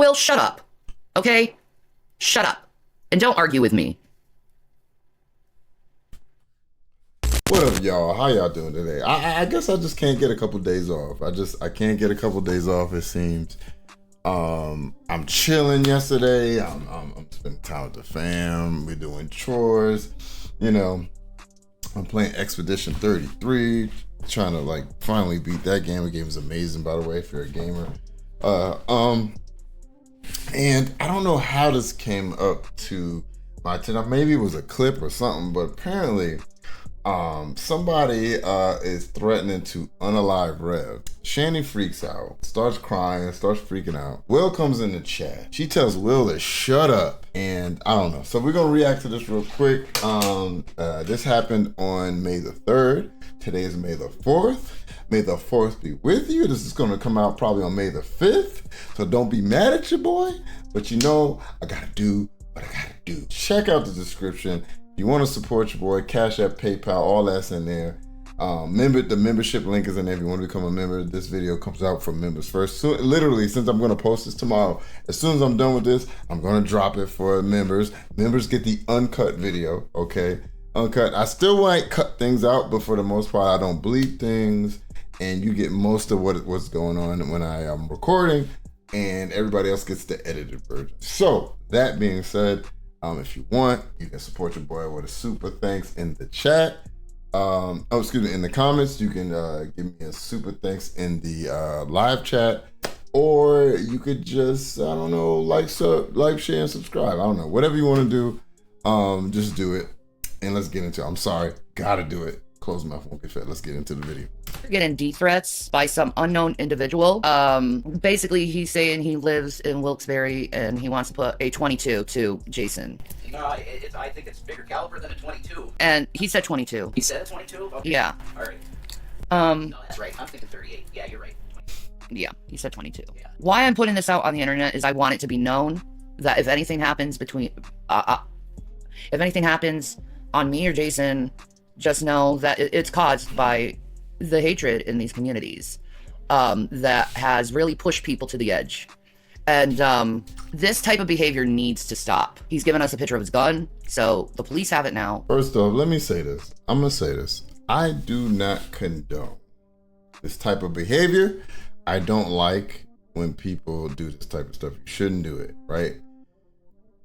Will, shut up. Okay? Shut up. And don't argue with me. What up, y'all? How y'all doing today? I guess I just can't get a couple days off. I can't get a couple days off, it seems. I'm chilling yesterday. I'm spending time with the fam. We're doing chores. You know, I'm playing Expedition 33, trying to like finally beat that game. The game is amazing, by the way, if you're a gamer. And I don't know how this came up to my attention. Maybe it was a clip or something, but apparently somebody is threatening to unalive Rev. Shanny freaks out, starts crying, starts freaking out. Will comes in the chat. She tells Will to shut up, and I don't know. So we're gonna react to this real quick. This happened on May the 3rd. Today is May the 4th. May the 4th be with you. This is gonna come out probably on May the 5th. So don't be mad at your boy, but you know, I gotta do what I gotta do. Check out the description. If you want to support your boy, Cash App, PayPal, all that's in there. The membership link is in there if you want to become a member. This video comes out for members first. So literally, since I'm going to post this tomorrow, as soon as I'm done with this, I'm going to drop it for members. Members get the uncut video, okay? Uncut. I still might cut things out, but for the most part, I don't bleep things, and you get most of what's going on when I am recording, and everybody else gets the edited version. So that being said, if you want, you can support your boy with a super thanks in the chat. In the comments, you can give me a super thanks in the live chat, or you could just, I don't know, like, share, and subscribe. I don't know, whatever you want to do, just do it. And let's get into it. I'm sorry, gotta do it. Close mouth won't get fed. Let's get into the video. Getting death threats by some unknown individual. Basically, he's saying he lives in Wilkes-Barre and he wants to put a 22 to Jason. No, I think it's bigger caliber than a 22. And he said 22. He said a 22? Okay. Yeah. All right. No, that's right. I'm thinking 38. Yeah, you're right. Yeah, he said 22. Yeah. Why I'm putting this out on the internet is I want it to be known that if anything happens if anything happens on me or Jason, just know that it's caused by the hatred in these communities that has really pushed people to the edge. And this type of behavior needs to stop. He's given us a picture of his gun, so the police have it now. First off, let me say this. I'm gonna say this. I do not condone this type of behavior. I don't like when people do this type of stuff. You shouldn't do it, right?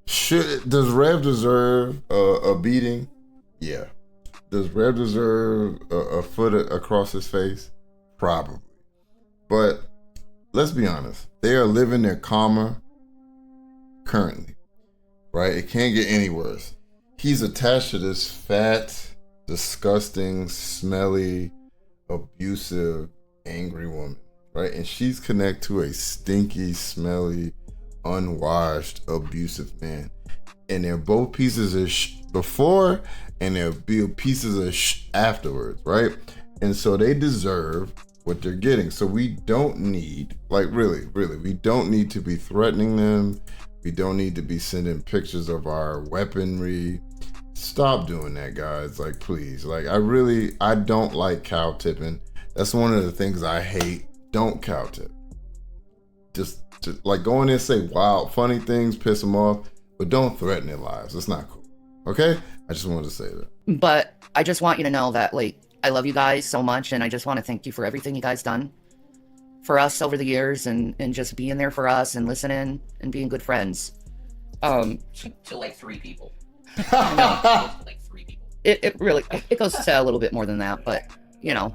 Does Rev deserve a beating? Yeah. Does Rev deserve a foot across his face? Probably. But let's be honest. They are living their karma currently, right? It can't get any worse. He's attached to this fat, disgusting, smelly, abusive, angry woman, right? And she's connected to a stinky, smelly, unwashed, abusive man. And they're both pieces of before, and they'll be pieces of afterwards, right? And so they deserve what they're getting. So we don't need, like, really, we don't need to be threatening them. We don't need to be sending pictures of our weaponry. Stop doing that, guys. Like, please. Like, I don't like cow tipping. That's one of the things I hate. Don't cow tip. Just like, go in there and say wild, funny things, piss them off, but don't threaten their lives. It's not cool. Okay? I just wanted to say that. But I just want you to know that, like, I love you guys so much, and I just want to thank you for everything you guys done for us over the years, and just being there for us and listening and being good friends. To like 3 people. No, like 3 people. It really goes to a little bit more than that, but you know.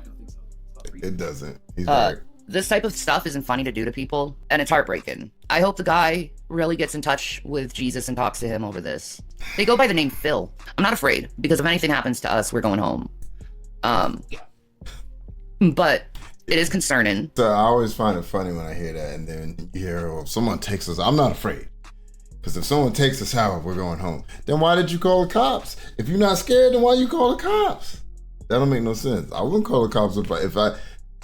It doesn't. He's right. This type of stuff isn't funny to do to people, and it's heartbreaking. I hope the guy really gets in touch with Jesus and talks to him over this. They go by the name Phil. I'm not afraid, because if anything happens to us, we're going home. But it is concerning. So I always find it funny when I hear that, and then you hear, oh, if someone takes us, I'm not afraid. Because if someone takes us out, we're going home. Then why did you call the cops? If you're not scared, then why you call the cops? That don't make no sense. I wouldn't call the cops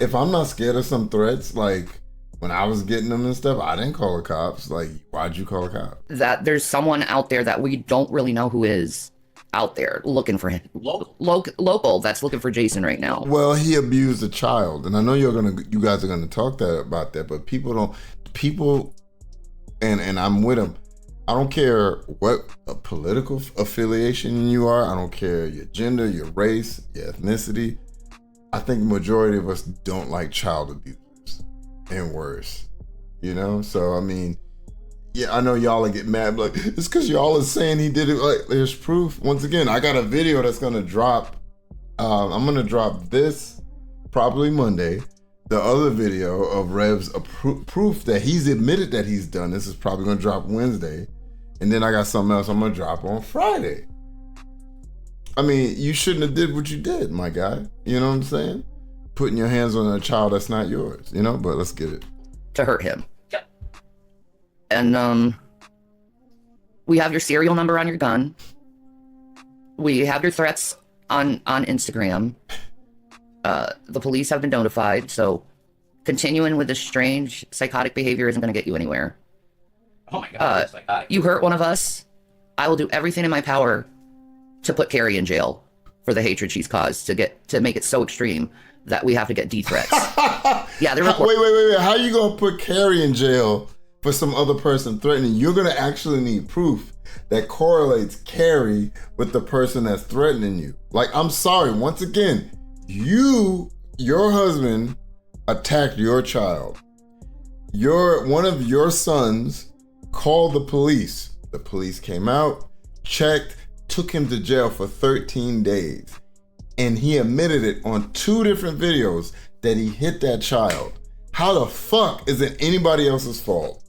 if I'm not scared of some threats, like when I was getting them and stuff, I didn't call the cops. Like, why'd you call the cops? That there's someone out there that we don't really know who is out there looking for him. Local that's looking for Jason right now. Well, he abused a child, and I know you guys are gonna talk about that, but people and I'm with him. I don't care what political affiliation you are. I don't care your gender, your race, your ethnicity. I think the majority of us don't like child abusers and worse. You know? So, I mean, yeah, I know y'all are getting mad, but like, it's because y'all are saying he did it. Like, there's proof. Once again, I got a video that's going to drop. I'm going to drop this probably Monday. The other video of Rev's proof that he's admitted that he's done this is probably going to drop Wednesday. And then I got something else I'm going to drop on Friday. I mean, you shouldn't have did what you did, my guy. You know what I'm saying? Putting your hands on a child that's not yours, you know? But let's get it. To hurt him. Yep. And we have your serial number on your gun. We have your threats on Instagram. The police have been notified, so continuing with this strange psychotic behavior isn't going to get you anywhere. Oh my God, that's psychotic. You hurt one of us, I will do everything in my power to put Carrie in jail for the hatred she's caused, to make it so extreme that we have to get death threats. Yeah, they're Wait. How you gonna put Carrie in jail for some other person threatening? You're gonna actually need proof that correlates Carrie with the person that's threatening you. Like, I'm sorry, once again, your husband attacked your child. One of your sons called the police. The police came out, checked, took him to jail for 13 days. And he admitted it on 2 different videos that he hit that child. How the fuck is it anybody else's fault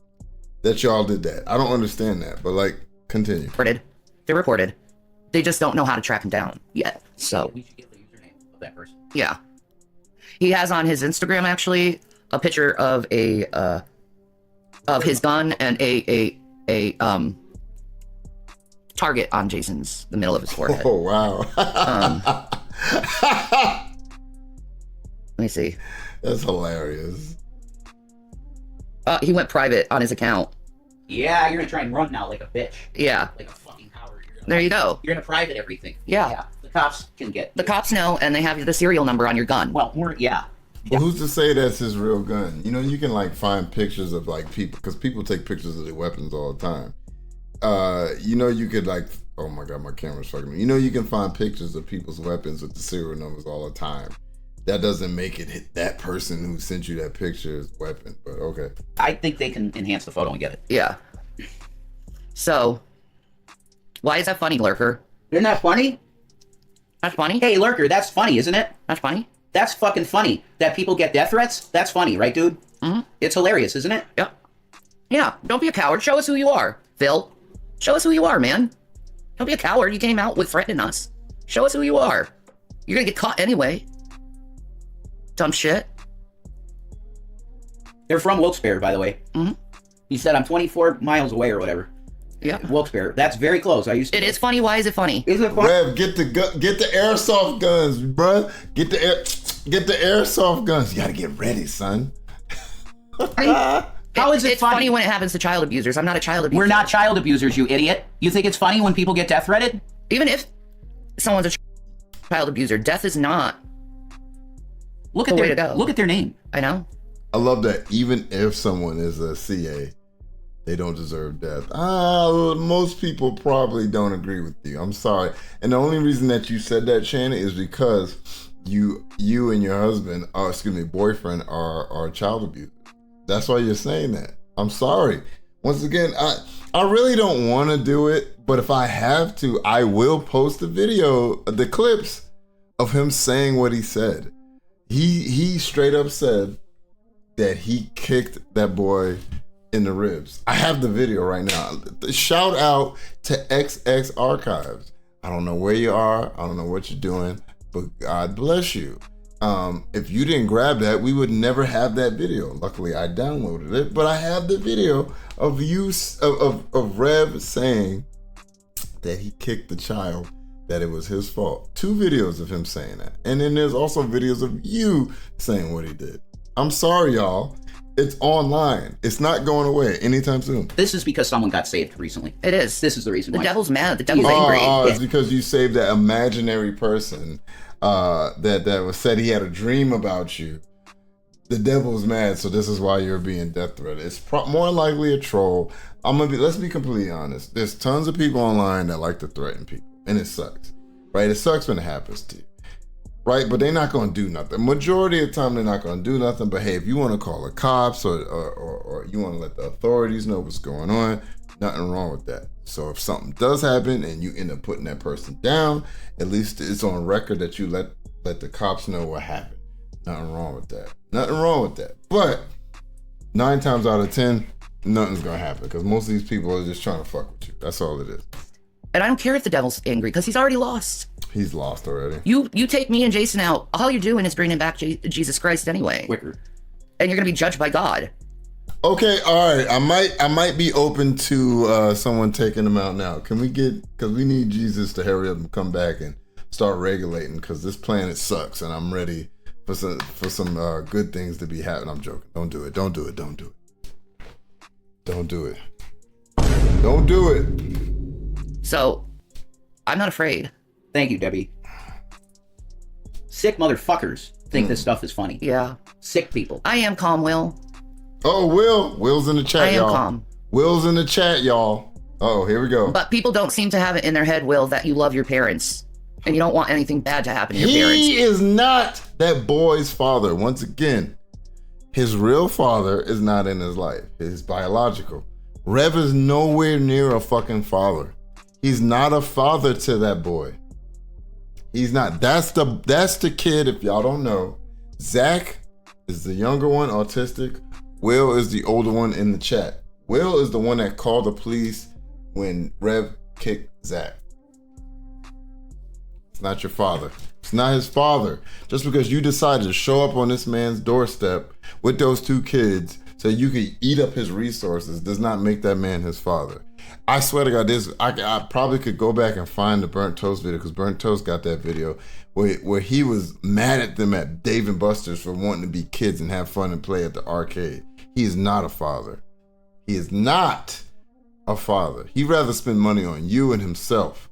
that y'all did that? I don't understand that, but like, continue. They're reported. They just don't know how to track him down yet. So We should get the username of that person. yeah, he has on his Instagram actually a picture of his gun and a target on the middle of his forehead. Oh wow. Let me see. That's hilarious. He went private on his account. Yeah, you're gonna try and run now like a bitch. Yeah. Like a fucking coward. There you go. You're gonna private everything. Yeah. The cops can get The cops know, and they have the serial number on your gun. Well, yeah. Well, who's to say that's his real gun? You know, you can like find pictures of like people, because people take pictures of their weapons all the time. You know, you could like, oh my God, my camera's fucking me. You know, you can find pictures of people's weapons with the serial numbers all the time. That doesn't make it hit that person who sent you that picture's weapon, but okay. I think they can enhance the photo and get it. Yeah. So, why is that funny, Lurker? Isn't that funny? That's funny? Hey, Lurker, that's funny, isn't it? That's funny? That's fucking funny. That people get death threats? That's funny, right, dude? Mm-hmm. It's hilarious, isn't it? Yeah. Yeah, don't be a coward. Show us who you are, Phil. Show us who you are, man. Don't be a coward. You came out with threatening us. Show us who you are. You're gonna get caught anyway. Dumb shit. They're from Wilkes-Barre, by the way. Mm-hmm. He said I'm 24 miles away or whatever. Yeah. Wilkes-Barre. That's very close. I used to. It is funny. Why is it funny? Isn't it funny? Rev, get the airsoft guns, bruh. Get the airsoft guns. You gotta get ready, son. How is it It's funny? funny when it happens to child abusers. I'm not a child abuser. We're not child abusers, you idiot. You think it's funny when people get death threatened? Even if someone's a child abuser, death is not. Look at The way to their go. look at their name. I know. I love that even if someone is a CA, they don't deserve death. Most people probably don't agree with you. I'm sorry. And the only reason that you said that, Shanny, is because you and your husband, boyfriend, are child abusers. That's why you're saying that. I'm sorry. Once again, I really don't want to do it, but if I have to, I will post the clips of him saying what he said. He straight up said that he kicked that boy in the ribs. I have the video right now. Shout out to XX Archives. I don't know where you are. I don't know what you're doing, but God bless you. If you didn't grab that, we would never have that video. Luckily, I downloaded it, but I have the video of of Rev saying that he kicked the child, that it was his fault. 2 videos of him saying that. And then there's also videos of you saying what he did. I'm sorry, y'all. It's online. It's not going away anytime soon. This is because someone got saved recently. It is. This is the reason The why. devil's mad. The devil's angry. It's because you saved that imaginary person that said he had a dream about you. the devil's mad, so this is why you're being death threatened. It's more likely a troll. Let's be completely honest. There's tons of people online that like to threaten people, and it sucks, right? It sucks when it happens to you, right? But they're not going to do nothing. Majority of the time, they're not going to do nothing. But hey, if you want to call the cops or you want to let the authorities know what's going on, nothing wrong with that. So if something does happen and you end up putting that person down, at least it's on record that you let the cops know what happened. Nothing wrong with that. Nothing wrong with that. But 9 times out of 10, nothing's gonna happen because most of these people are just trying to fuck with you. That's all it is. And I don't care if the devil's angry because he's already lost. He's lost already. You take me and Jason out. All you're doing is bringing back Jesus Christ anyway. Quicker. And you're gonna be judged by God. Okay, all right. I might be open to someone taking him out now. Can we because we need Jesus to hurry up and come back and start regulating because this planet sucks and I'm ready for some good things to be happening. I'm joking. Don't do it. Don't do it. Don't do it. Don't do it. Don't do it. So, I'm not afraid. Thank you, Debbie. Sick motherfuckers think this stuff is funny. Yeah. Sick people. I am calm, Will. Oh, Will's in the chat, I am y'all. calm. Will's in the chat, y'all. Oh, here we go. But people don't seem to have it in their head, Will, that you love your parents. And you don't want anything bad to happen to your parents. He is not that boy's father. Once again, his real father is not in his life. His biological. Rev is nowhere near a fucking father. He's not a father to that boy. He's not. That's the kid, if y'all don't know. Zach is the younger one, autistic. Will is the older one in the chat. Will is the one that called the police when Rev kicked Zach. It's not your father. It's not his father. Just because you decided to show up on this man's doorstep with those 2 kids so you could eat up his resources does not make that man his father. I swear to God, I probably could go back and find the Burnt Toast video because Burnt Toast got that video where he was mad at them at Dave & Buster's for wanting to be kids and have fun and play at the arcade. He is not a father. He is not a father. He'd rather spend money on you and himself,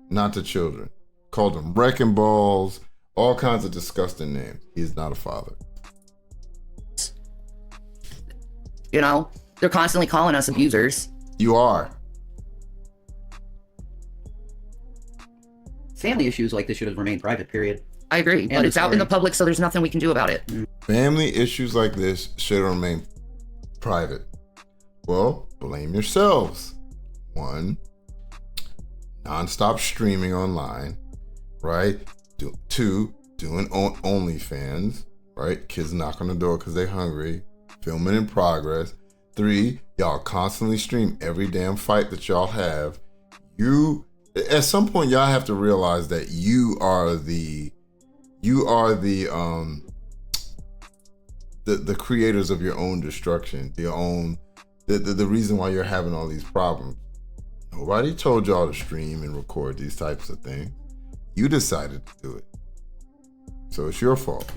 not the children. Called them wrecking balls, all kinds of disgusting names. He is not a father. You know, they're constantly calling us abusers. You are. Family issues like this should have remained private, period. I agree, but it's out in the public, so there's nothing we can do about it. Family issues like this should remain private. Well, blame yourselves. 1, nonstop streaming online, right? 2, doing OnlyFans, right? Kids knock on the door because they're hungry. Filming in progress. 3, y'all constantly stream every damn fight that y'all have. At some point, y'all have to realize that you are the creators of your own destruction, the reason why you're having all these problems. Nobody told y'all to stream and record these types of things. You decided to do it. So it's your fault.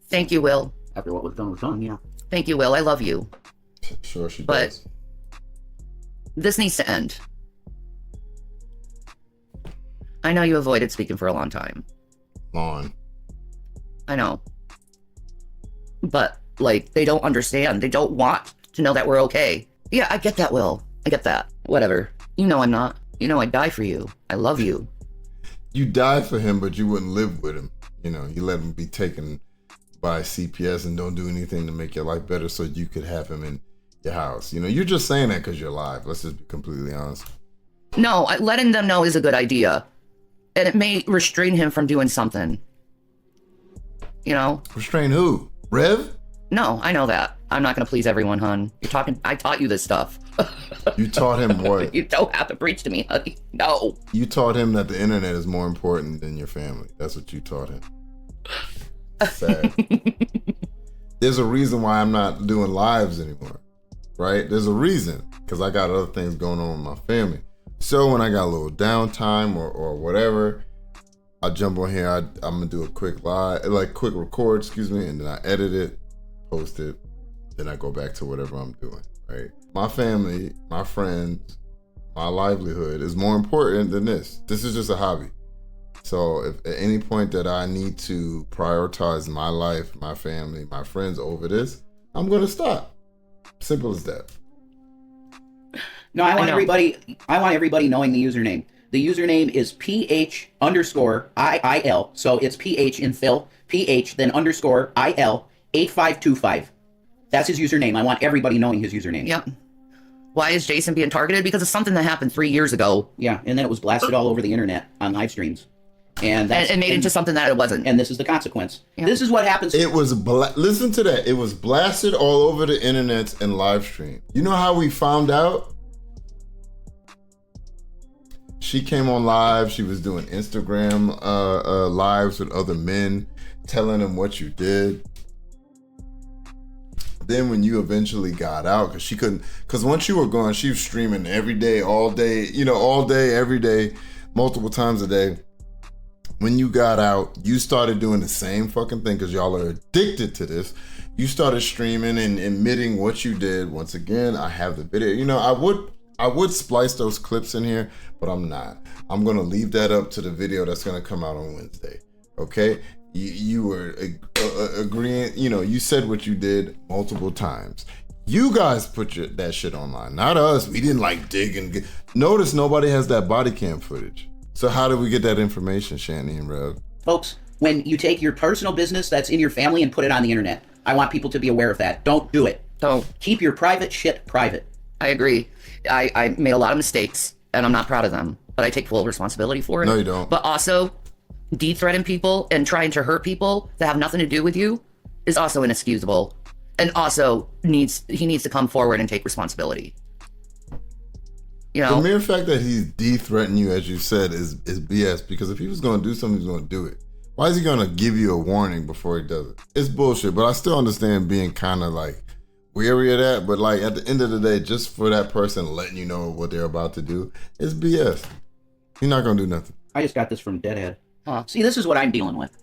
Thank you, Will. After what was done, yeah. Thank you, Will. I love you. Sure she But does. this needs to end. I know you avoided speaking for a long time. I know. But, like, they don't understand. They don't want to know that we're okay. Yeah, I get that, Will. I get that. Whatever. You know I'm not. You know I'd die for you. I love you. You died for him, but you wouldn't live with him. You know, you let him be taken by CPS and don't do anything to make your life better so you could have him in your house. You know, you're just saying that because you're alive. Let's just be completely honest. No, letting them know is a good idea. And it may restrain him from doing something. You know? Restrain who? Rev? No, I know that. I'm not gonna please everyone, hun. I taught you this stuff. You taught him what? You don't have to preach to me, honey. No. You taught him that the internet is more important than your family. That's what you taught him. Sad. There's a reason why I'm not doing lives anymore, right? There's a reason, because I got other things going on with my family. So when I got a little downtime or whatever, I jump on here. I'm gonna do a quick record, and then I edit it, post it, then I go back to whatever I'm doing, right? My family, my friends, my livelihood is more important than this. This is just a hobby. So if at any point that I need to prioritize my life, my family, my friends over this, I'm gonna stop. Simple as that. No, I want everybody knowing the username. The username is PH_IIL. So it's PH in Phil, PH, then underscore IL 8525. That's his username. I want everybody knowing his username. Yep. Why is Jason being targeted? Because of something that happened 3 years ago. Yeah, and then it was blasted all over the internet on live streams. And that's And made into something that it wasn't. And this is the consequence. Yeah. This is what happens. It was listen to that. It was blasted all over the internet and live stream. You know how we found out? She came on live. She was doing Instagram lives with other men, telling them what you did. Then when you eventually got out, because she couldn't, because once you were gone, she was streaming every day, all day, all day, every day, multiple times a day. When you got out, you started doing the same fucking thing because y'all are addicted to this. You started streaming and admitting what you did. Once again, I have the video. I would splice those clips in here, but I'm not. I'm gonna leave that up to the video that's gonna come out on Wednesday. Okay? You were agreeing. You said what you did multiple times. You guys put that shit online, not us. We didn't dig and notice nobody has that body cam footage. So how did we get that information, Shanny and Rev? Folks, when you take your personal business that's in your family and put it on the internet, I want people to be aware of that. Don't do it. Don't. Keep your private shit private. I agree. I made a lot of mistakes, and I'm not proud of them, but I take full responsibility for it. No, you don't. But also, de-threatening people and trying to hurt people that have nothing to do with you is also inexcusable, and also he needs to come forward and take responsibility. The mere fact that he's de-threatening you, as you said, is BS, because if he was going to do something, he's going to do it. Why is he going to give you a warning before he does it? It's bullshit, but I still understand being kind of weary of that, but at the end of the day, just for that person letting you know what they're about to do, it's BS. He's not going to do nothing. I just got this from Deadhead. See, this is what I'm dealing with.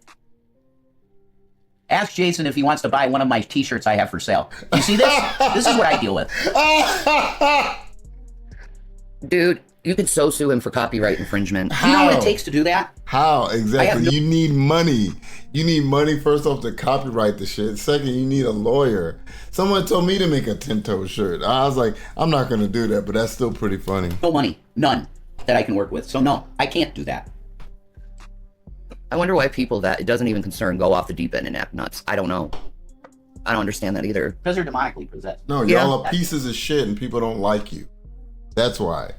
Ask Jason if he wants to buy one of my t-shirts I have for sale. You see this? This is what I deal with. Dude, you could so sue him for copyright infringement. How? You know what it takes to do that? How? Exactly. You need money. You need money, first off, to copyright the shit. Second, you need a lawyer. Someone told me to make a 10-toe shirt. I was like, I'm not going to do that, but that's still pretty funny. No money. None that I can work with. So no, I can't do that. I wonder why people that it doesn't even concern go off the deep end and act nuts. I don't know. I don't understand that either. Because they're demonically possessed. No, y'all are pieces of shit and people don't like you. That's why.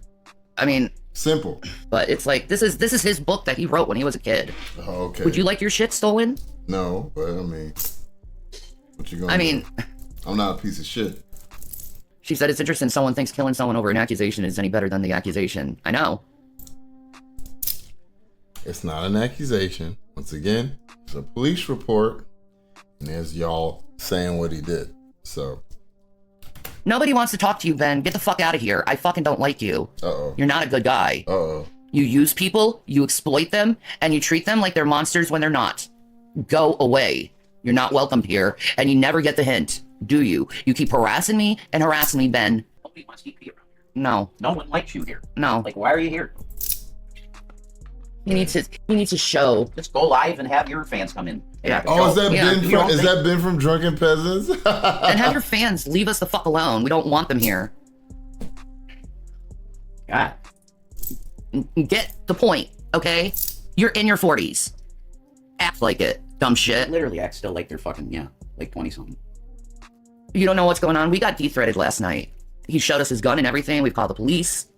I mean, simple. But it's this is his book that he wrote when he was a kid. Oh, okay. Would you like your shit stolen? No, but I mean, what you gonna do? I'm not a piece of shit. She said it's interesting someone thinks killing someone over an accusation is any better than the accusation. I know. It's not an accusation. Once again, it's a police report, and there's y'all saying what he did. So. Nobody wants to talk to you, Ben. Get the fuck out of here. I fucking don't like you. Uh-oh. You're not a good guy. Uh-oh. You use people, you exploit them, and you treat them like they're monsters when they're not. Go away. You're not welcomed here, and you never get the hint, do you? You keep harassing me and harassing me, Ben. Nobody wants EP around here. No. No one likes you here. No. Why are you here? He needs to show. Just go live and have your fans come in. Yeah. Oh, is that Ben from Drunken Peasants? And have your fans leave us the fuck alone. We don't want them here. God. Get the point, okay? You're in your 40s. Act like it, dumb shit. Literally act still like they're fucking, 20-something. You don't know what's going on? We got de-threaded last night. He showed us his gun and everything. We've called the police.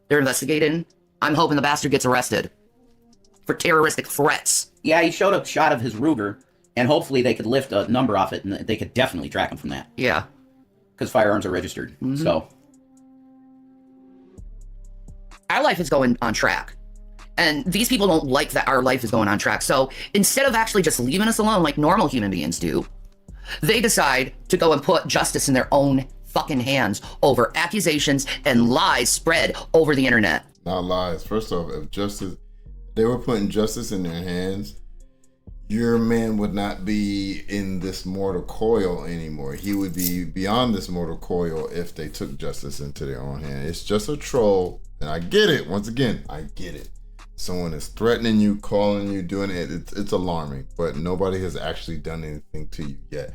They're investigating. I'm hoping the bastard gets arrested for terroristic threats. Yeah, he showed a shot of his Ruger, and hopefully they could lift a number off it, and they could definitely track him from that. Yeah. Because firearms are registered, so. Our life is going on track. And these people don't like that our life is going on track. So instead of actually just leaving us alone like normal human beings do, they decide to go and put justice in their own fucking hands over accusations and lies spread over the internet. Not lies. First off, if they were putting justice in their hands, your man would not be in this mortal coil anymore. He would be beyond this mortal coil if they took justice into their own hand. It's just a troll, and I get it. Once again, I get it. someone is threatening you, calling you, doing it. It's alarming, but nobody has actually done anything to you yet.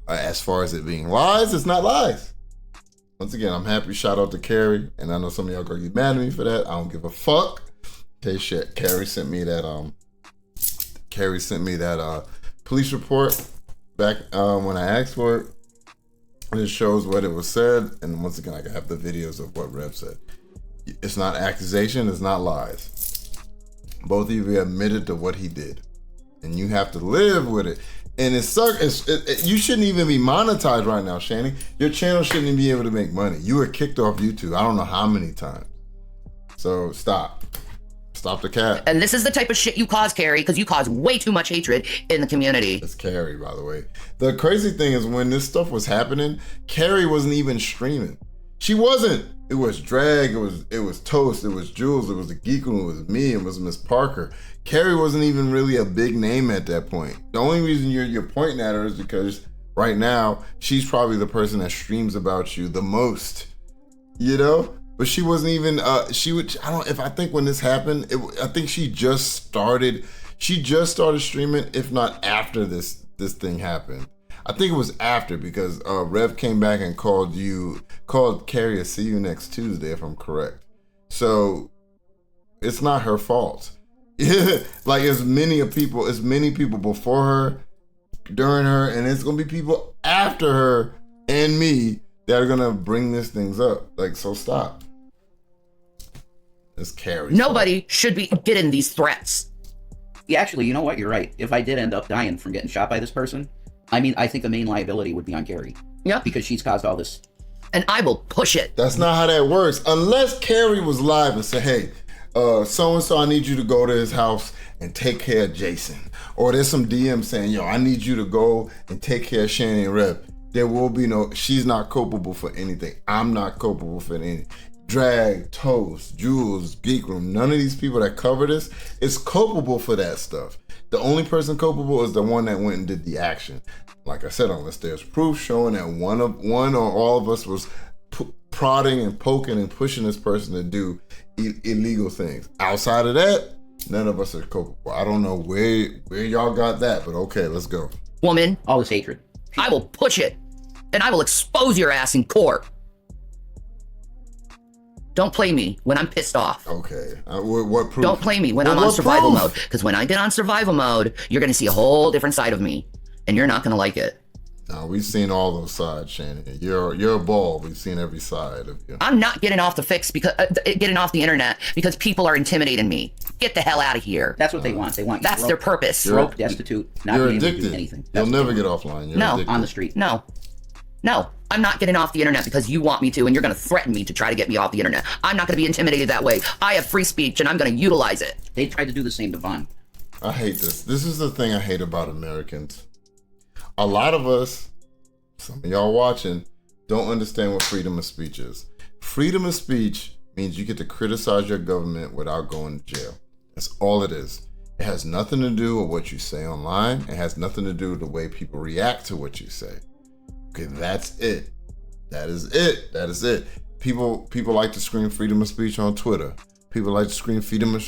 As far as it being lies, it's not lies. Once again, I'm happy. Shout out to Carrie, and I know some of y'all gonna get mad at me for that. I don't give a fuck. Okay, shit. Carrie sent me that police report back when I asked for it. And it shows what it was said, and once again, I can have the videos of what Rev said. It's not accusation, it's not lies. Both of you admitted to what he did, and you have to live with it. And you shouldn't even be monetized right now, Shanny. Your channel shouldn't even be able to make money. You were kicked off YouTube, I don't know how many times. So stop the cap. And this is the type of shit you cause, Carrie, because you cause way too much hatred in the community. It's Carrie, by the way. The crazy thing is when this stuff was happening, Carrie wasn't even streaming. She wasn't. It was Drag, it was Toast, it was Jules, it was the Geek Room, it was me, it was Miss Parker. Carrie wasn't even really a big name at that point. The only reason you're pointing at her is because right now, she's probably the person that streams about you the most, you know? But she wasn't even, I think when this happened, I think she just started streaming, if not after this thing happened. I think it was after, because Rev came back and called Carrie a see you next Tuesday, if I'm correct. So it's not her fault. Like as many people before her, during her, and it's gonna be people after her and me that are gonna bring these things up. Like, so stop. It's Carrie. Nobody should be getting these threats. Yeah, actually, you know what? You're right. If I did end up dying from getting shot by this person, I mean, I think the main liability would be on Carrie. Yeah. Because she's caused all this. And I will push it. That's not how that works. Unless Carrie was live and said, hey, so-and-so, I need you to go to his house and take care of Jason. Or there's some DM saying, yo, I need you to go and take care of Shanny and Rev. There will be she's not culpable for anything. I'm not culpable for anything. Drag, Toast, Jules, Geek Room, none of these people that cover this is culpable for that stuff. The only person culpable is the one that went and did the action. Like I said, unless there's proof showing that one or all of us was prodding and poking and pushing this person to do illegal things. Outside of that, none of us are culpable. I don't know where y'all got that, but okay, let's go. Woman, All this hatred. I will push it, and I will expose your ass in court. Don't play me when I'm pissed off. Okay, what proof? Don't play me when I'm on survival mode, because when I get on survival mode, you're gonna see a whole different side of me, and you're not gonna like it. No, we've seen all those sides, Shannon. You're a ball. We've seen every side of you. I'm not getting off getting off the internet because people are intimidating me. Get the hell out of here. That's what they want. They want you That's their purpose. broke, destitute, not You're being able to addicted. do anything. You'll That's never what get they want. offline. You're No, addicted. On the street. No, I'm not getting off the internet because you want me to, and you're gonna threaten me to try to get me off the internet. I'm not gonna be intimidated that way. I have free speech, and I'm gonna utilize it. They tried to do the same to Vaughn. I hate this. This is the thing I hate about Americans. A lot of us, some of y'all watching, don't understand what freedom of speech is. Freedom of speech means you get to criticize your government without going to jail. That's all it is. It has nothing to do with what you say online. It has nothing to do with the way people react to what you say. Okay, that's it. That is it. That is it. People like to scream freedom of speech on Twitter. People like to scream freedom of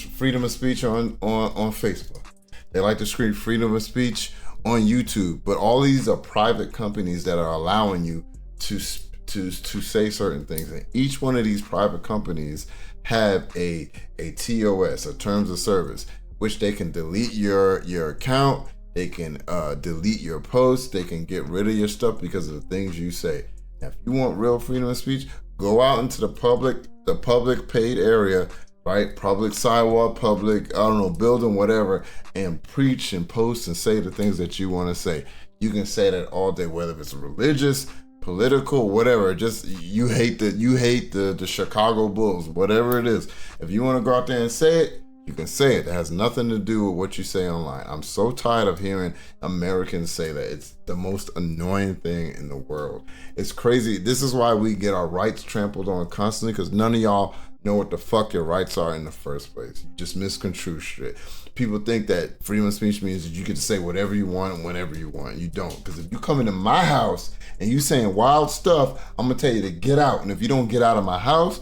speech on Facebook. They like to scream freedom of speech on YouTube. But all these are private companies that are allowing you to say certain things. And each one of these private companies have a TOS, a terms of service, which they can delete your account. They can delete your posts. They can get rid of your stuff because of the things you say. Now, if you want real freedom of speech, go out into the public paid area, right? Public sidewalk, public, building, whatever, and preach and post and say the things that you want to say. You can say that all day, whether it's religious, political, whatever. Just you hate the Chicago Bulls, whatever it is. If you want to go out there and say it, you can say it. It has nothing to do with what you say online. I'm so tired of hearing Americans say that. It's the most annoying thing in the world. It's crazy. This is why we get our rights trampled on constantly, because none of y'all know what the fuck your rights are in the first place. You just misconstrue shit. People think that freedom of speech means that you get to say whatever you want whenever you want. You don't. Because if you come into my house and you saying wild stuff, I'm gonna tell you to get out. And if you don't get out of my house,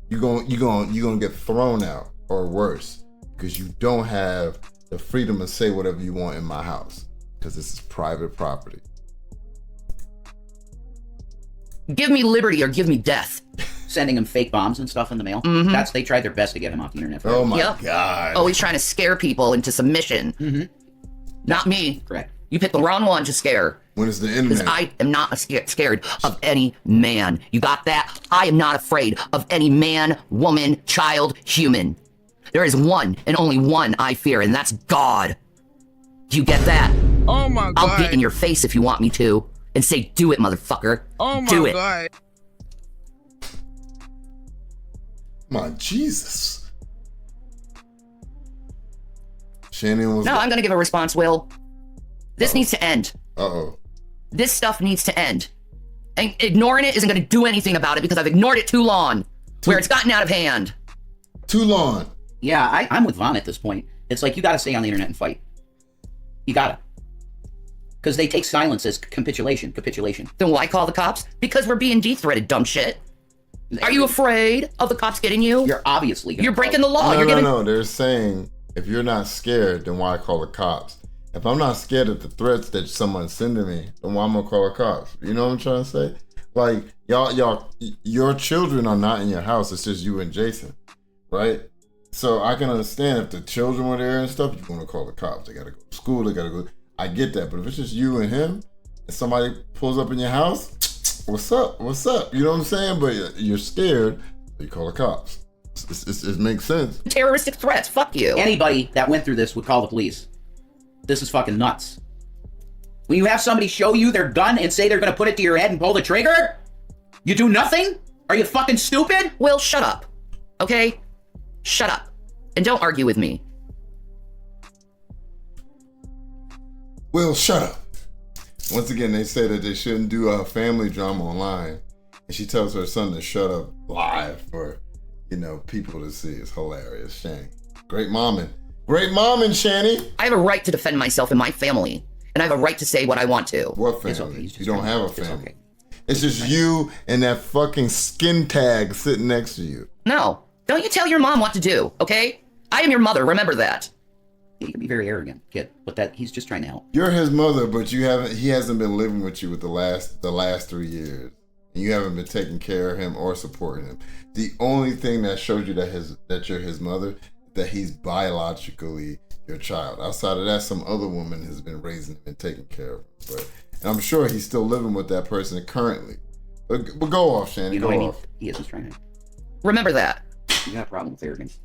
you're gonna get thrown out. Or worse. because you don't have the freedom to say whatever you want in my house, because this is private property. Give me liberty or give me death. Sending him fake bombs and stuff in the mail. They tried their best to get him off the internet. Oh my Yep. God. Always trying to scare people into submission. Not me. Correct. You picked the wrong one to scare. When is the Because internet? I am not scared of any man. You got that? I am not afraid of any man, woman, child, human. There is one and only one I fear, and that's God. Do you get that? Oh my God. I'll get in your face if you want me to and say, do it, motherfucker. Oh my Do it. God. My Jesus. Shannon was. No, I'm going to give a response, Will. This needs to end. Uh-oh. This stuff needs to end. And ignoring it isn't going to do anything about it because I've ignored it too long, where it's gotten out of hand. Too long. Yeah, I'm with Vaughn at this point. It's like, you got to stay on the internet and fight. You got to. Because they take silence as capitulation. Then why call the cops? Because we're being de-threated, dumb shit. Are you afraid of the cops getting you? You're obviously gonna You're breaking the law. No, You're no, giving... no. They're saying if you're not scared, then why call the cops? If I'm not scared of the threats that someone's sending me, then why am I gonna call the cops? You know what I'm trying to say? Like, your children are not in your house. It's just you and Jason, right? So I can understand if the children were there and stuff, you're gonna call the cops. They gotta go to school. They gotta go. I get that. But if it's just you and him, and somebody pulls up in your house, what's up? What's up? You know what I'm saying? But you're scared, you call the cops. It makes sense. terroristic threats. Fuck you. Anybody that went through this would call the police. This is fucking nuts. When you have somebody show you their gun and say they're gonna put it to your head and pull the trigger, you do nothing? Are you fucking stupid? Will, shut up. Okay? Shut up. And don't argue with me. Will, shut up. Once again, they say that they shouldn't do a family drama online. And she tells her son to shut up live for, people to see. It's hilarious. Shanny. Great momming. Great momming, Shanny. I have a right to defend myself and my family. And I have a right to say what I want to. What family? It's okay. He's just You don't trying- have a it's family. okay. It's just you and that fucking skin tag sitting next to you. No. Don't you tell your mom what to do, okay? I am your mother. Remember that. He can be very arrogant, kid, but that he's just trying to help. You're his mother, but he hasn't been living with you with the last 3 years. And you haven't been taking care of him or supporting him. The only thing that shows you that you're his mother, that he's biologically your child. Outside of that, some other woman has been raising him and taking care of him. And I'm sure he's still living with that person currently. But go off, Shanny. You know Go what I mean? off. He is just trying to. Remember that. You got a problem with arrogance.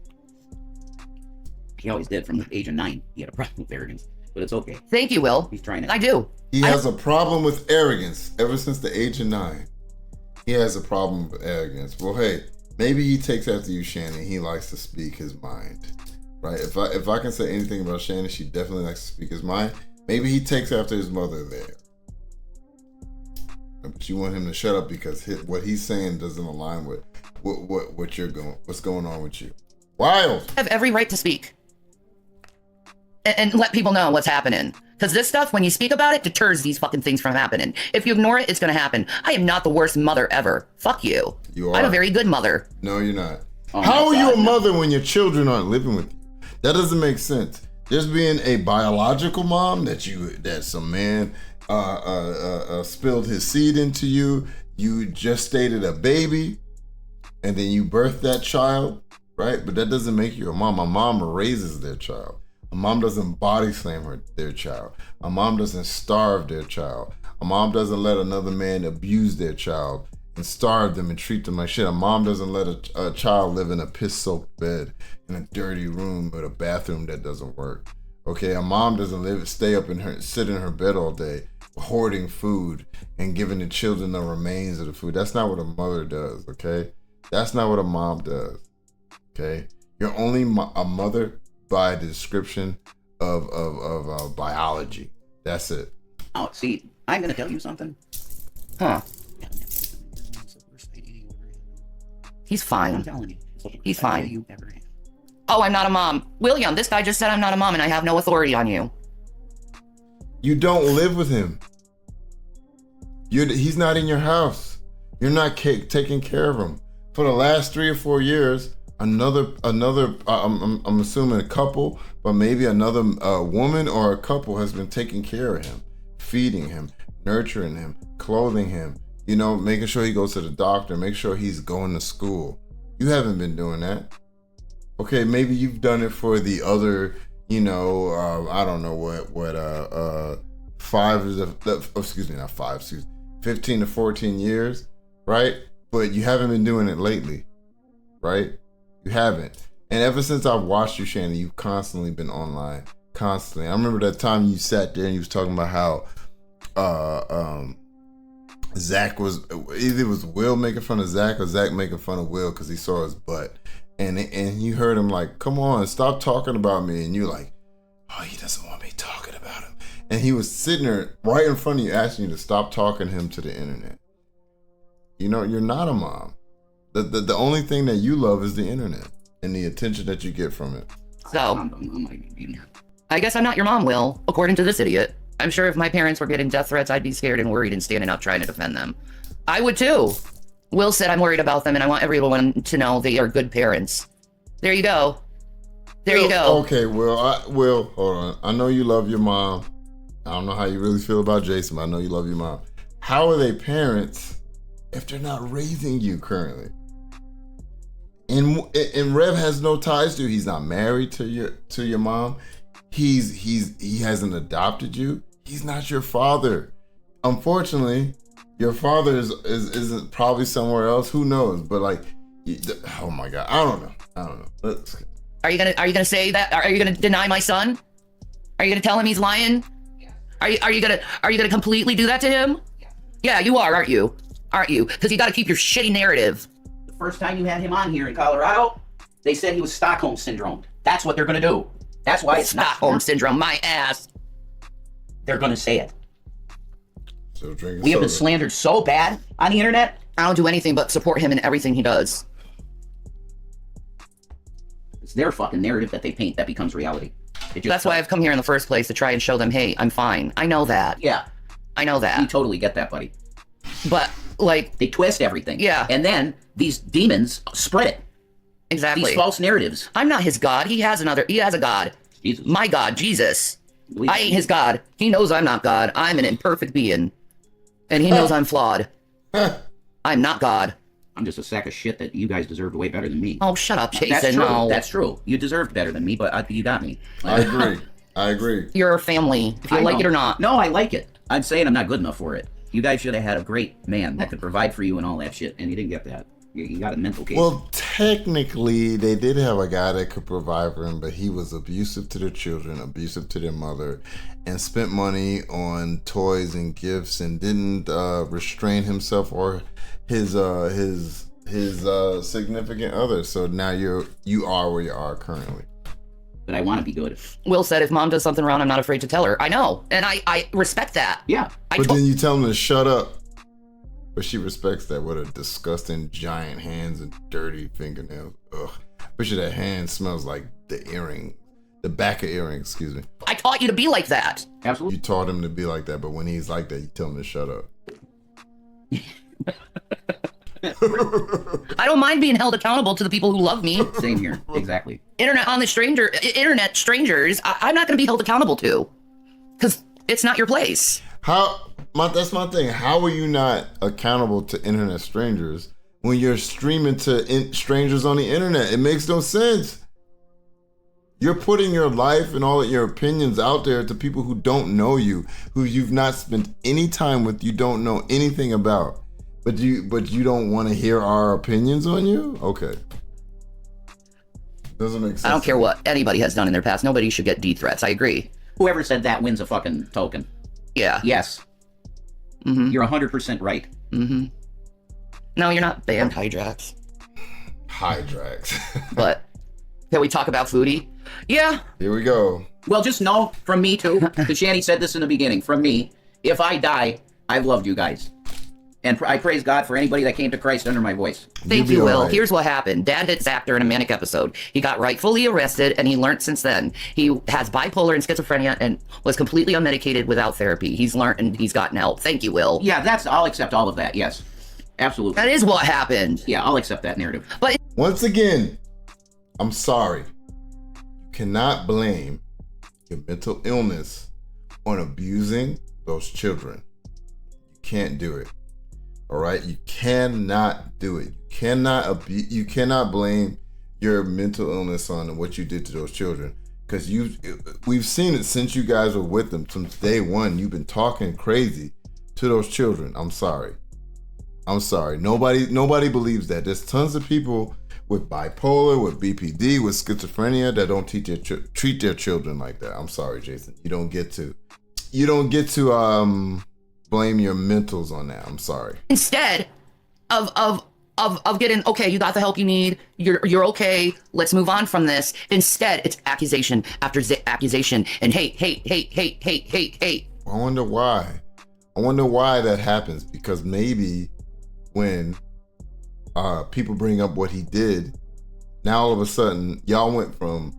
He always did from the age of 9. He had a problem with arrogance, but it's okay. Thank you, Will. He's trying to. I do. He has a problem with arrogance ever since the age of 9. He has a problem with arrogance. Well, hey, maybe he takes after you, Shannon. He likes to speak his mind, right? If I can say anything about Shannon, she definitely likes to speak his mind. Maybe he takes after his mother there. But you want him to shut up because what he's saying doesn't align with what's going on with you. Wild. I have every right to speak. And let people know what's happening. Because this stuff, when you speak about it, deters these fucking things from happening. If you ignore it, it's going to happen. I am not the worst mother ever. Fuck you. You are. I'm a very good mother. No, you're not. Oh my How are you God, a no. mother when your children aren't living with you? That doesn't make sense. Just being a biological mom that some man spilled his seed into you, you gestated a baby, and then you birthed that child, right? But that doesn't make you a mom. A mom raises their child. A mom doesn't body slam their child. A mom doesn't starve their child. A mom doesn't let another man abuse their child and starve them and treat them like shit. A mom doesn't let a child live in a piss-soaked bed in a dirty room with a bathroom that doesn't work. Okay, a mom doesn't sit in her bed all day hoarding food and giving the children the remains of the food. That's not what a mother does, okay? That's not what a mom does, okay? You're only a mother by the description of biology. That's it. Oh, see, I'm gonna tell you something. Huh. He's I'm fine. telling you. It's the worst He's idea fine. you ever had. Oh, I'm not a mom. William, this guy just said I'm not a mom and I have no authority on you. You don't live with him. He's not in your house. You're not taking care of him. For the last 3 or 4 years, another I'm assuming a couple, but maybe another woman or a couple has been taking care of him, feeding him, nurturing him, clothing him, you know, making sure he goes to the doctor, make sure he's going to school. You haven't been doing that. Okay, maybe you've done it for the other, you know, I don't know what 15 to 14 years, right? But you haven't been doing it lately, right? You haven't. And ever since I've watched you, Shanny, you've constantly been online, constantly. I remember that time you sat there and you was talking about how Zach was, either it was Will making fun of Zach or Zach making fun of Will because he saw his butt. And you heard him like, come on, stop talking about me. And you're like, oh, he doesn't want me talking about him. And he was sitting there right in front of you asking you to stop talking him to the internet. You know, you're not a mom. The only thing that you love is the internet and the attention that you get from it. So, I guess I'm not your mom, Will, according to this idiot. I'm sure if my parents were getting death threats, I'd be scared and worried and standing up trying to defend them. I would too. Will said I'm worried about them and I want everyone to know they are good parents. There you go. There you go. Okay, Will, hold on. I know you love your mom. I don't know how you really feel about Jason, but I know you love your mom. How are they parents if they're not raising you currently? And Rev has no ties to you. He's not married to your mom. He hasn't adopted you. He's not your father. Unfortunately, your father is probably somewhere else. Who knows? But like, oh my God, I don't know. Are you gonna say that? Are you gonna deny my son? Are you gonna tell him he's lying? Yeah. Are you gonna completely do that to him? Yeah, you are, aren't you? Aren't you? Because you got to keep your shitty narrative. The first time you had him on here in Colorado, they said he was Stockholm Syndrome. That's what they're going to do. That's why it's Stockholm Syndrome, my ass. They're going to say it. So We have been slandered so bad on the internet. I don't do anything but support him in everything he does. It's their fucking narrative that they paint that becomes reality. That's why I've come here in the first place, to try and show them, hey, I'm fine. I know that. Yeah. I know that. You totally get that, buddy. But, like... They twist everything. Yeah. And then these demons spread it. Exactly. These false narratives. I'm not his God. He has a God. Jesus. My God, Jesus. I ain't his God. He knows I'm not God. I'm an imperfect being. And he knows I'm flawed. I'm not God. I'm just a sack of shit that you guys deserved way better than me. Oh, shut up, Jason. That's true. No. That's true. You deserved better than me, but you got me. I agree. I agree. You're a family, if you like it or not. No, I like it. I'm saying I'm not good enough for it. You guys should have had a great man that could provide for you and all that shit, and you didn't get that. You got a mental case. Well, technically, they did have a guy that could provide for him, but he was abusive to their children, abusive to their mother, and spent money on toys and gifts, and didn't restrain himself or his significant other. So now you are where you are currently. But I want to be good. Will said if mom does something wrong, I'm not afraid to tell her. I know, and I respect that. Yeah. But then you tell him to shut up. But she respects that. What a disgusting giant hands and dirty fingernails. Ugh. Bet you that hand smells like the earring. The back of earring, excuse me. I taught you to be like that. Absolutely. You taught him to be like that, but when he's like that, you tell him to shut up. I don't mind being held accountable to the people who love me. Same here. Exactly. Internet strangers, I'm not going to be held accountable to. Because it's not your place. That's my thing. How are you not accountable to internet strangers when you're streaming to strangers on the internet? It makes no sense. You're putting your life and all of your opinions out there to people who don't know you, who you've not spent any time with, you don't know anything about. But you don't want to hear our opinions on you? Okay. Doesn't make sense. I don't care what anybody has done in their past. Nobody should get death threats. I agree. Whoever said that wins a fucking token. Yeah. Yes. Mm-hmm. You're 100% right. Mm-hmm. No, you're not banned, Hydrax. Hydrax. But can we talk about foodie? Yeah. Here we go. Well, just know from me too, because Shanny said this in the beginning, from me, if I die, I've loved you guys. And I praise God for anybody that came to Christ under my voice. Thank you, Will. Right. Here's what happened. Dad hit Zach during a manic episode. He got rightfully arrested, and he learned since then. He has bipolar and schizophrenia and was completely unmedicated without therapy. He's learned and he's gotten help. Thank you, Will. Yeah, I'll accept all of that, yes. Absolutely. That is what happened. Yeah, I'll accept that narrative. But once again, I'm sorry. You cannot blame your mental illness on abusing those children. You can't do it. All right? You cannot do it. You cannot blame your mental illness on what you did to those children. Because we've seen it since you guys were with them. Since day one, you've been talking crazy to those children. I'm sorry. Nobody believes that. There's tons of people with bipolar, with BPD, with schizophrenia that don't treat their children like that. I'm sorry, Jason. You don't get to blame your mentals on that. I'm sorry. Instead of getting, okay, you got the help you need, you're okay, let's move on from this. Instead, it's accusation after accusation and hate. I wonder why. That happens, because maybe when people bring up what he did, now all of a sudden y'all went from,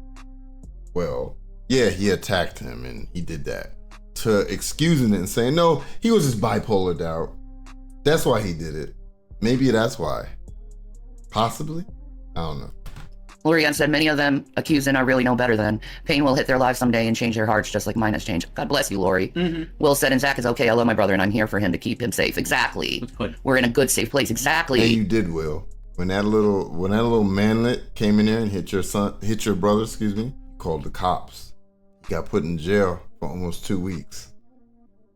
well, yeah, he attacked him and he did that, to excusing it and saying, no, he was just bipolar out. That's why he did it. Maybe that's why. Possibly. I don't know. Lorianne said many of them accusing are really no better than. Pain will hit their lives someday and change their hearts just like mine has changed. God bless you, Lori. Will said, and Zach is okay. I love my brother and I'm here for him to keep him safe. Exactly. We're in a good, safe place. Exactly. And you did, Will. When that little manlet came in there and hit your brother, you called the cops. He got put in jail for almost 2 weeks.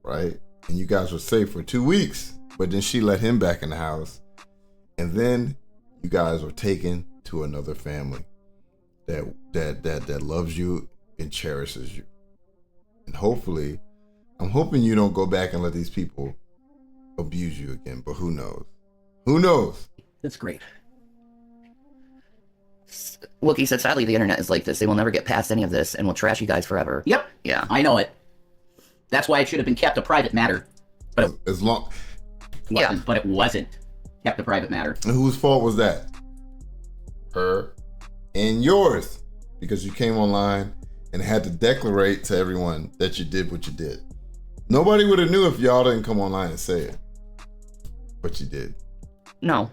Right? And you guys were safe for 2 weeks. But then she let him back in the house. And then you guys were taken to another family that loves you and cherishes you. And hopefully, I'm hoping you don't go back and let these people abuse you again. But who knows? Who knows? That's great. Wookie said, sadly, the internet is like this. They will never get past any of this and will trash you guys forever. Yep. Yeah. I know it. That's why it should have been kept a private matter. But as long... Yeah. But it wasn't kept a private matter. And whose fault was that? Her and yours. Because you came online and had to declarate to everyone that you did what you did. Nobody would have knew if y'all didn't come online and say it. But you did. No.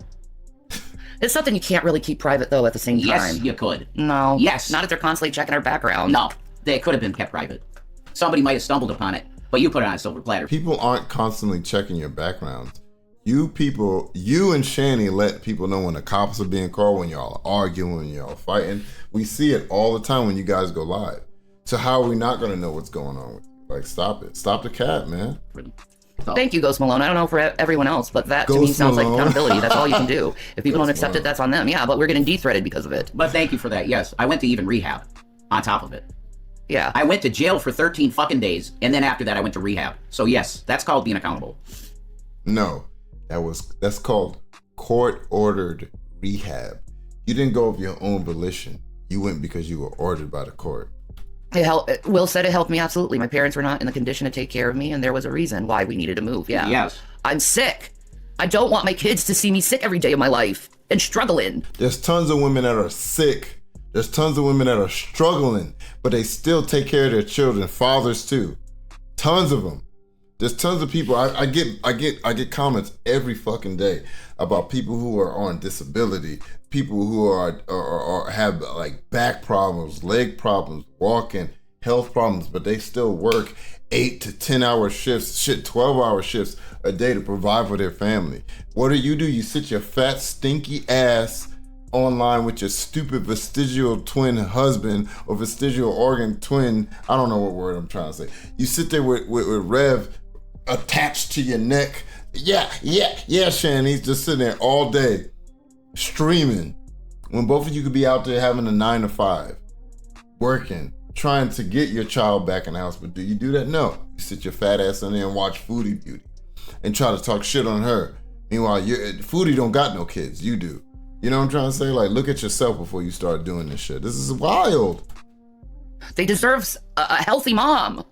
It's something you can't really keep private, though, at the same time. Yes, you could. No. Yes. Not if they're constantly checking our background. No, they could have been kept private. Somebody might have stumbled upon it, but you put it on a silver platter. People aren't constantly checking your backgrounds. You and Shanny let people know when the cops are being called, when y'all are arguing, when y'all are fighting. We see it all the time when you guys go live. So how are we not going to know what's going on with you? Like, stop it. Stop the cat, man. So, Thank you, Ghost Malone. I don't know for everyone else, but that to me Ghost sounds like Malone. accountability. That's all you can do. If people don't Ghost accept Malone. it, that's on them. Yeah, but we're getting de-threaded because of it. but thank you for that. Yes, I went to even rehab on top of it. Yeah. I went to jail for 13 fucking days, and then after that I went to rehab. So yes, that's called being accountable. No, that's called court-ordered rehab. You didn't go of your own volition. You went because you were ordered by the court. Will said it helped me, absolutely. My parents were not in the condition to take care of me, and there was a reason why we needed to move. Yeah. Yes. I'm sick. I don't want my kids to see me sick every day of my life and struggling. There's tons of women that are sick. There's tons of women that are struggling, but they still take care of their children, fathers too. Tons of them. There's tons of people. I get comments every fucking day about people who are on disability, people who are have like back problems, leg problems, walking, health problems, but they still work 8 to 10 hour shifts, 12-hour shifts a day to provide for their family. What do? You sit your fat, stinky ass online with your stupid vestigial twin husband or vestigial organ twin. I don't know what word I'm trying to say. You sit there with Rev attached to your neck. Yeah, Shanny. He's just sitting there all day streaming when both of you could be out there having a 9 to 5, working, trying to get your child back in the house. But do you do that? No. You sit your fat ass in there and watch Foodie Beauty and try to talk shit on her. Meanwhile, Foodie don't got no kids. You do. You know what I'm trying to say? Like, look at yourself before you start doing this shit. This is wild. They deserve a healthy mom.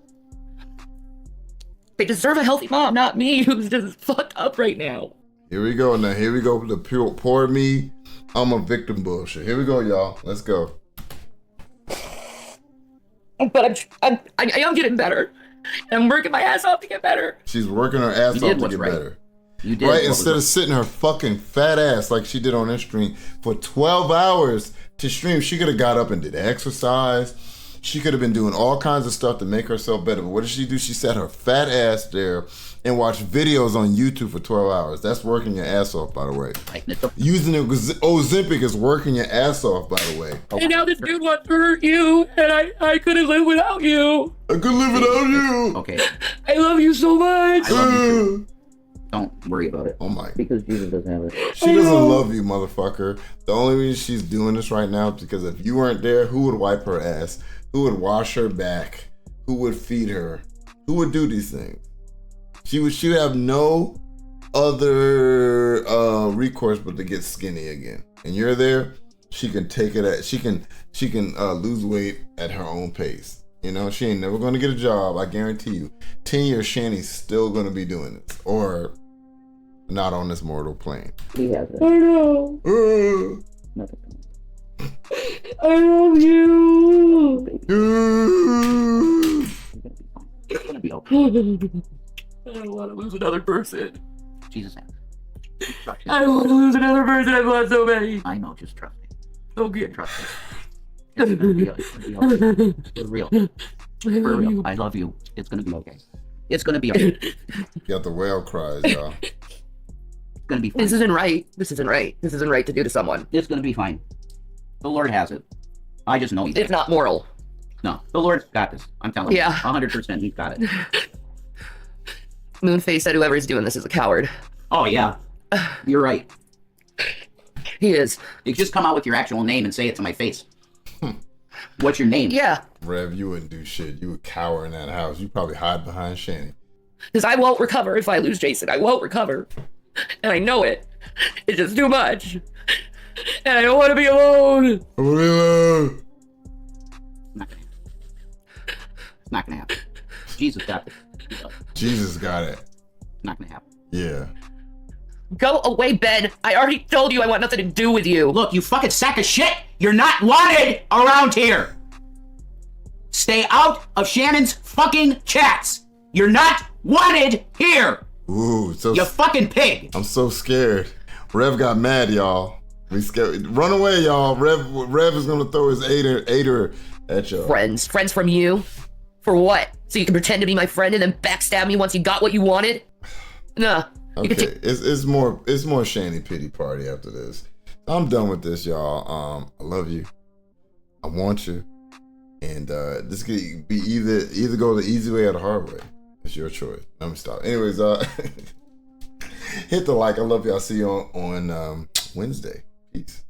They deserve a healthy mom, not me, who's just fucked up right now. Here we go now. Here we go. The poor me. I'm a victim bullshit. Here we go, y'all. Let's go. But I am getting better. I'm working my ass off to get better. She's working her ass off to get better. You did. Right? What was Instead it? of sitting her fucking fat ass like she did on her stream for 12 hours to stream, she could have got up and did exercise. She could have been doing all kinds of stuff to make herself better. But what did she do? She sat her fat ass there and watched videos on YouTube for 12 hours. That's working your ass off, by the way. Using Ozempic is working your ass off, by the way. And now this dude wants to hurt you, and I couldn't live without you. I could live without you. Okay. I love you so much. I love you too. Don't worry about it. Oh my. Because Jesus doesn't have it. She doesn't love you, motherfucker. The only reason she's doing this right now is because if you weren't there, who would wipe her ass? Who would wash her back? Who would feed her? Who would do these things? She would have no other recourse but to get skinny again. And you're there, she can take it at she can lose weight at her own pace. You know, she ain't never gonna get a job, I guarantee you. 10 years Shanny's still gonna be doing this. Or not on this mortal plane. He has it. I know. Uh, Nothing. I love you. It's gonna be okay. I don't want to lose another person. Jesus. I don't want to lose another person. I've lost so many. I know. Just trust me. Okay. Trust me. It's gonna be okay. For real. For real. I love you. It's gonna be okay. It's gonna be okay. It's got the whale cries, y'all. gonna be fine. This isn't right. This isn't right. This isn't right to do to someone. It's gonna be fine. The Lord has it. I just know He's It's not moral. No, the Lord's got this. I'm telling you. Yeah. 100% He's got it. Moonface said whoever's doing this is a coward. Oh, yeah. You're right. He is. You just come out with your actual name and say it to my face. What's your name? Yeah. Rev, you wouldn't do shit. You would cower in that house. You'd probably hide behind Shanny. Because I won't recover if I lose Jason. I won't recover. And I know it. It's just too much. And I don't want to be alone. It's not gonna happen. Jesus got it. Jesus got it. It's not gonna happen. Yeah. Go away, Ben. I already told you I want nothing to do with you. Look, you fucking sack of shit! You're not wanted around here! Stay out of Shannon's fucking chats! You're not wanted here! Ooh, so You fucking pig! I'm so scared. Rev got mad, y'all. We scared. Run away, y'all. Rev is gonna throw his aider at y'all. Friends from you? For what? So you can pretend to be my friend and then backstab me once you got what you wanted? Nah. Okay, it's more Shanny pity party after this. I'm done with this, y'all. I love you. I want you. And this could be either go the easy way or the hard way. It's your choice. Let me stop. Anyways, hit the like. I love y'all. See you on Wednesday. Peace.